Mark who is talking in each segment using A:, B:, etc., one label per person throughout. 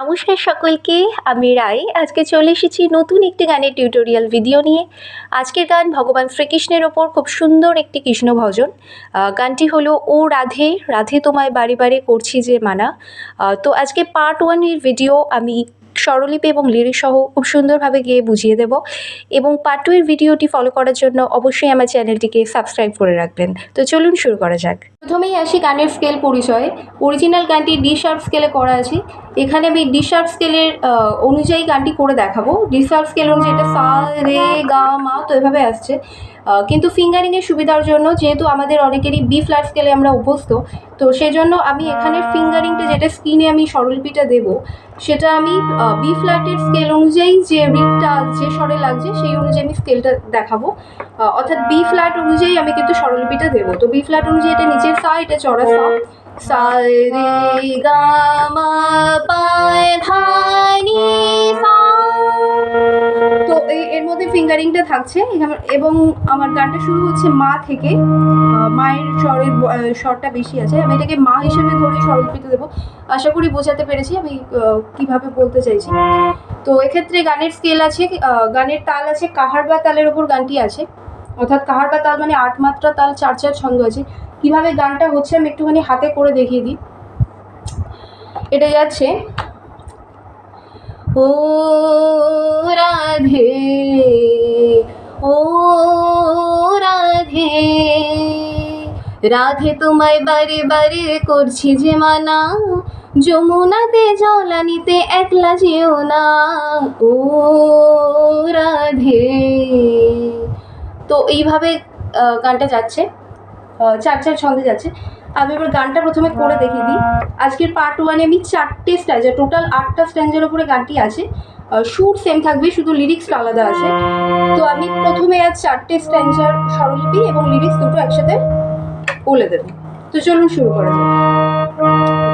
A: নমস্কার সকলকে, আমি রায়। আজকে চলে এসেছি নতুন একটি গানের টিউটোরিয়াল ভিডিও নিয়ে। আজকের গান ভগবান শ্রীকৃষ্ণের ওপর খুব সুন্দর একটি কৃষ্ণ ভজন। গানটি হলো ও রাধে রাধে তোমায় বারে বারে করছি যে মানা। তো আজকে পার্ট 1 এর ভিডিও আমি স্বরলিপি এবং লিরিক্স সহ খুব সুন্দরভাবে গেয়ে বুঝিয়ে দেব, এবং পার্ট 2 এর ভিডিওটি ফলো করার জন্য অবশ্যই আমার চ্যানেলটিকে সাবস্ক্রাইব করে রাখবেন। তো চলুন শুরু করা যাক। প্রথমেই আসি গানের স্কেল পরিচয়ে। অরিজিনাল গানটি ডি শার্প স্কেলে করা আছে। এখানে আমি ডি শার্প স্কেলের অনুযায়ী গানটি করে দেখাবো। ডি শার্প স্কেল অনুযায়ী এটা সা রে গা মা তো এভাবে আসছে, কিন্তু ফিঙ্গারিংয়ের সুবিধার জন্য যেহেতু আমাদের অনেকেরই বি ফ্ল্যাট স্কেলে আমরা অভ্যস্ত, তো সেজন্য আমি এখানে ফিঙ্গারিংটা যেটা স্ক্রিনে আমি স্বরলিপিটা দেবো সেটা আমি বি ফ্ল্যাটের স্কেল অনুযায়ী যে রিডটা যে স্বরে লাগছে সেই অনুযায়ী আমি স্কেলটা দেখাবো। অর্থাৎ বি ফ্ল্যাট অনুযায়ী আমি কিন্তু স্বরলিপিটা দেবো। তো বি ফ্ল্যাট অনুযায়ী এটা নিচের সা, এটা চড়া সা, সা রে গা মা পা ধা নি সা। তো এর মধ্যে ফিঙ্গারিংটা থাকছে এবং আমার গানটা শুরু হচ্ছে মা থেকে। মায়ের স্বরটা বেশি আছে, আমি এটাকে মা হিসেবে ধরে স্বরলিপিতে দেবো। আশা করি বোঝাতে পেরেছি আমি কিভাবে বলতে চাইছি। তো এক্ষেত্রে গানের স্কেল আছে, গানের তাল আছে কাহার বা তালের ওপর গানটি আছে। অর্থাৎ কাহার বা তাল মানে 8 মাত্রা তাল, 4/4 ছন্দ আছে। কিভাবে গানটা হচ্ছে আমি একটুখানি হাতে করে দেখিয়ে দিই। এটা যাচ্ছে ও রাধে ও রাধে রাধে তোমায় বারে বারে করছি যে মানা, যমুনাতে জল আনিতে একলা যেও না ও রাধে। তো এইভাবে গানটা যাচ্ছে, 4/4 ছন্দে যাচ্ছে। আমি এবার গানটা প্রথমে করে দেখিয়ে দিই। আজকের পার্ট 1 আমি 4টে স্ট্যাঞ্জা, টোটাল 8টা স্ট্যাঞ্জার উপরে গানটি আছে। সুর সেম থাকবে, শুধু লিরিক্সটা আলাদা আছে। তো আমি প্রথমে আজ 4টে স্ট্যাঞ্জার স্বরলিপি এবং লিরিক্স দুটো একসাথে বলে দেব। তো চলুন শুরু করা যাক।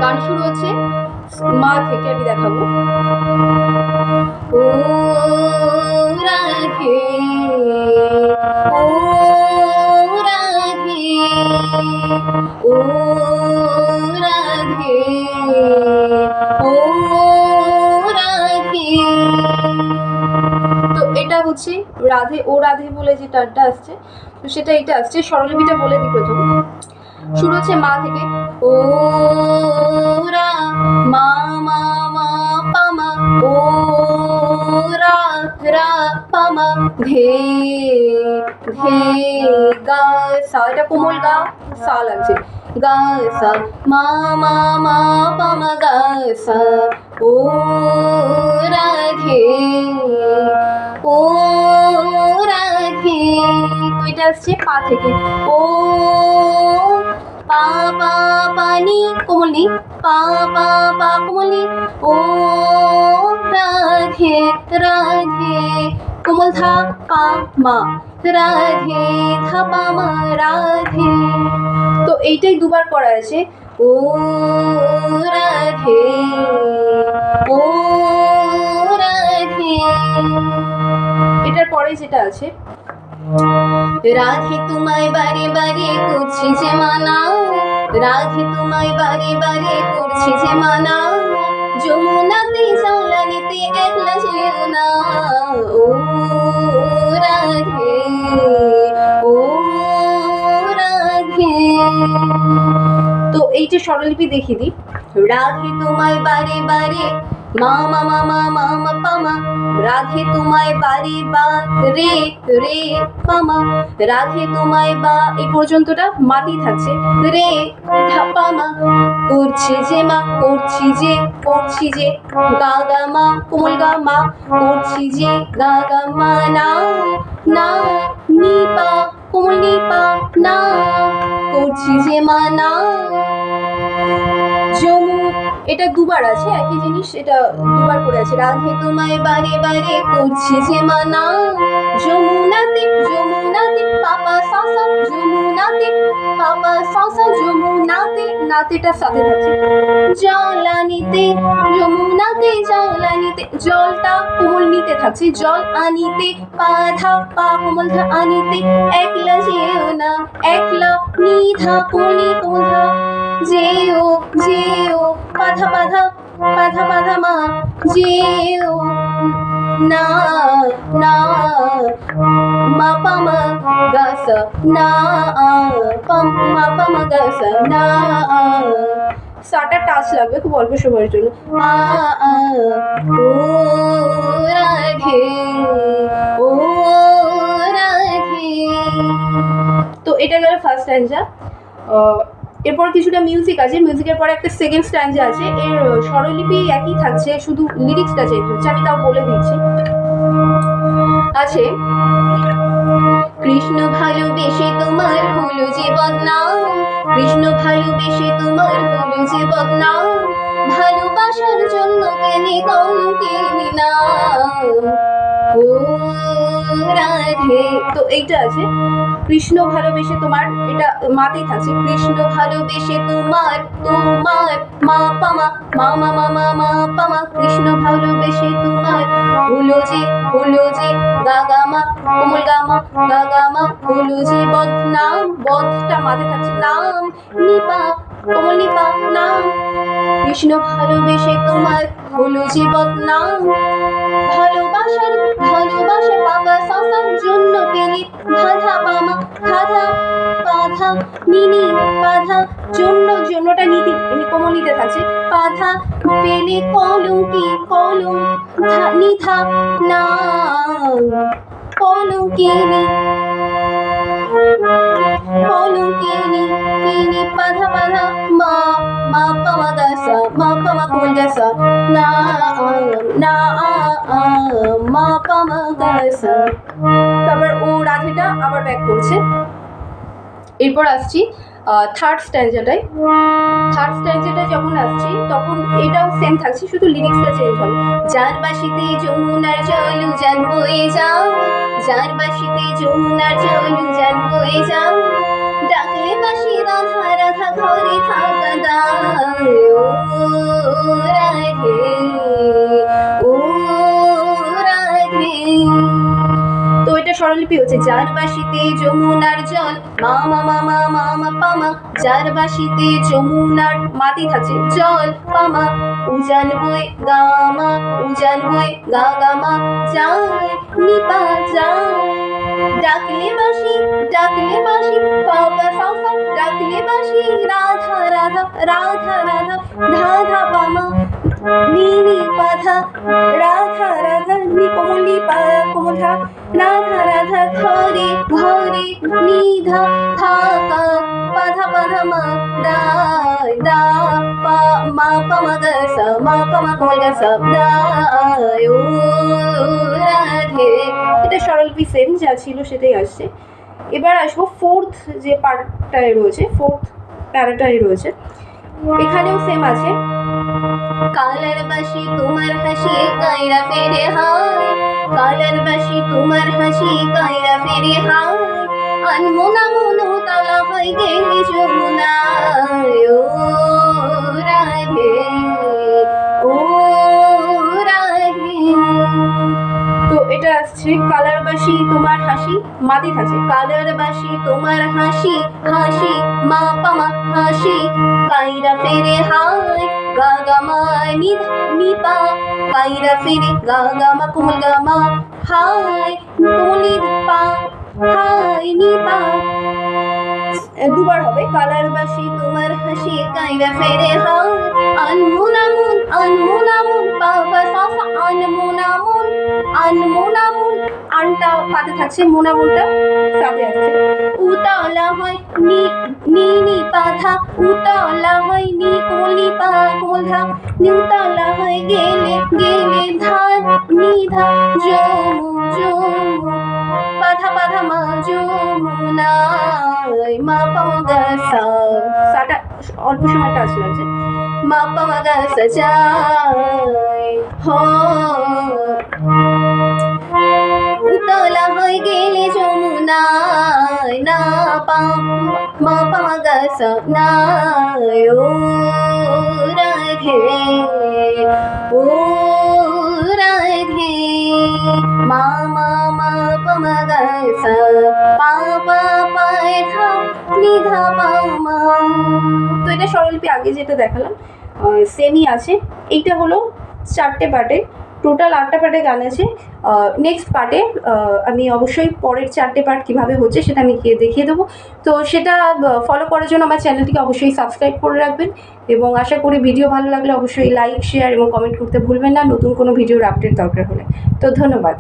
A: গান শুরু হচ্ছে মা থেকে, আমি দেখাবো ও রাধে ও রাধে ও রাধে ও রাধে। তো এটা হচ্ছে রাধে ও রাধে বলে যে টানটা আসছে, তো সেটা এটা আসছে। স্বরলিপিটা বলে দিই প্রথম। শুরু হচ্ছে মা থেকে ও রা মা মা মা পা মা ও রা রা পা মা ধে ধে গা সা, এটা কোমল গা, সা লাগছে, গা সা মা মা মা পা মা গা সা ও রাধে ও রাধে। তো এটা আসছে পা থেকে ও পা পা পানি কোমল নি, পা পা পা কোমল নি ও রাধে রাধে কোমল ধা পা মা রাধে ধা পা মা রাধে। তো এইটাই দুবার করা আছে ও রাধে ও রাধে। এটার পরে যেটা আছে রাধে তোমায় বারে বারে করছি যে মানা, রাধে তোমায় বারে বারে করছি যে মানা, যমুনাতে জল আনিতে একলা যেও না ও রাধে ও রাধে। তো এই যে স্বরলিপি দেখিয়ে দিই। রাধে তোমায় বারে বারে মা মা মা মা মা মা পা মা, রাধে তোমায় বারে বা রে রে পা মা, রাধে তোমায় বা এই পর্যন্তটা মাটি থাকছে, রে ধা পা মা, করছি যে মা করছি যে করছি যে গা গা মা কোমল গা মা, করছি যে গা গা মা না না নি পা কোমল নি পা না, করছি যে মা না যমু। এটা দুবার আছে, একই জিনিস, এটা দুবার করে আছে। রাধে তোমায় বারে বারে করছি যে মানা, যমুনাতে যমুনাতে পাপা সাসা যমুনাতে পাপা সাসা যমুনাতে, নাতেটা সাথে থাকছে, জল আনিতে যমুনাতে জল আনিতে, জলটা কোমল নিতে থাকছে, জল আনিতে পা ধা পা কোমল ধা আনিতে একলা যেও না, একলা নি ধা কোমল নি কোমল ধা যেও যেও পাধা পাধা পাধা পাধা মা যেও না না মা পা মা গা সা না মা পা মা গা সা না সাটা টাচ লাগবে খুব অল্প সময়ের জন্য। ও রাধে ও রাধে। তো এটা গেল ফার্স্ট স্ট্যান্জা। এরপর কিছুটা মিউজিক আছে, মিউজিকের পরে একটা সেকেন্ড স্ট্যান্জা আছে। এর স্বরলিপি একই থাকছে, শুধু লিরিক্সটা চেঞ্জ হচ্ছে, আমি তাও বলে দিচ্ছি। আছে কৃষ্ণ ভালোবেসে তোমার হলো যে বদনাম, কৃষ্ণ ভালোবেসে তোমার হলো যে বদনাম, ভালোবাসার জন্য কেনে কলঙ্কিনী নাম ও রাধে। তো এইটা আছে কৃষ্ণ ভালোবেসে তোমার, এটা মাতেই থাকছে, কৃষ্ণ ভালোবেসে তোমার তোমার মা পামা মা মা মা মা মা পামা, কৃষ্ণ ভালোবেসে তোমার হলো যে গা গা মা কোমল গা মা গা গা মা হলো যে বদনাম, বদটা মাতে থাকছে, নাম নিপা কোমল নিপা নাম, কৃষ্ণ ভালোবেসে তোমার হলো যে বদনাম, ভালোবাসার পাপা সাসার জন্য পেলে ধাধা পামা ধাধা পাধা নিনি পাধা জন্য, জন্যটা নীতি কোমলিতে থাকছে, পাধা পেলে কলঙ্কি কলম নিধা নাম কলঙ্কিনী কলঙ্কিনী কিনি পাধা পাধা মা মা পামা গা সা মা পামা কোমল গা সা না না মা পামা গা সা। তারপর ও রাধেটা আবার ব্যাক করছে। এরপর আসছি থার্ড স্ট্যান্জাটায়। থার্ড স্ট্যান্জাটায় যখন আসছি তখন এটাও সেম থাকছে, শুধু লিরিক্সটা চেঞ্জ হবে। যার বাসিতে যমুনার জল উজান বয়ে যাও, যার বাসিতে যমুনার জল উজান বয়ে যাও, ডাকলে বাসি রাধা রাধা ঘরে থাকা দায় ও রাধে ও রাধে। তো এটা স্বরলিপি হচ্ছে যার বাসিতে যমুনার জল মা মা মা মা মা মা পামা, যার বাসিতে যমুনার মাতি থাকছে জল পামা, উজান বয়ে গা মা উজান বয়ে গা গা মা যায় নিপা যায়, ডাকলে বাসি পাপা সাসা, ডাকলে বাসি রাধা রাধা রাধা রাধা ধাধা পামা নিনি পাধা রাধা রাধা নি কোমল নি পা কোমল ধা রাধা রাধা ঘরে ঘরে নিধা থাকা পাধা পাধা মা দা দা পা মা পামা গা সা মা পামা কোমল গা সা দায় ও রাধে। এটা স্বরলিপি সেম যা ছিল সেটাই আসছে। এবার আসবো ফোর্থ যে পার্টটায় রয়েছে, ফোর্থ প্যারাটায় রয়েছে, এখানেও সেম আছে। কালার বাসি তোমার হাসি কায়রা ফেরে হায়, কালার বাসি তোমার হাসি কায়রা ফেরে হায়, আনমোনা মনো তালা হয়ে গেলে যমুনায় ও রাধে ও রাধে। তো এটা আসছে কালার বাসি তোমার হাসি মাতি থাকছে, কালার বাসি তোমার হাসি হাসি মা পামা হাসি কায়রা ফেরে হায় গা গা মা নিপা কায়রা ফেরে গা গা মা কোমল গা মা হায় কোমলি পা হায় নিপা। দুবার হবে কালার বাসি তোমার হাসি কায়রা ফেরে হায়, আনমোনামুন পাপা সাসা আনমোনামুন আনটা পাতে থাকছে, মোনামুনটা সাথে আসছে, উতলা হয় নি পাধা উতলা হয় নি কোমলি পা কোমল ধা নিউতলা হয় গেলে ধা নিধা যমু পাধা পাধা মা যমুনায় মা পামা গা সা, সাটা অল্প সময় টাচ লাগছে, মা পামা গা সা যায় উতলা হয়ে গেলে যমুনায় না মা পামা গা সা নায় ও রাধে ও রাধে মা মা মা পামা গা সা পা পা পায় ধা নিধা পামা। তো এটা স্বরলিপি আগে যেটা দেখালাম। সেমই আছে। এইটা হলো 4টে পার্টে, টোটাল 8টা পার্টে গান আছে। নেক্সট পার্টে আমি অবশ্যই পরের 4টে পার্ট কীভাবে হচ্ছে সেটা আমি গিয়ে দেখিয়ে দেবো। তো সেটা ফলো করার জন্য আমার চ্যানেলটিকে অবশ্যই সাবস্ক্রাইব করে রাখবেন, এবং আশা করি ভিডিও ভালো লাগলে অবশ্যই লাইক, শেয়ার এবং কমেন্ট করতে ভুলবেন না নতুন কোনো ভিডিওর আপডেট দরকার হলে। তো ধন্যবাদ।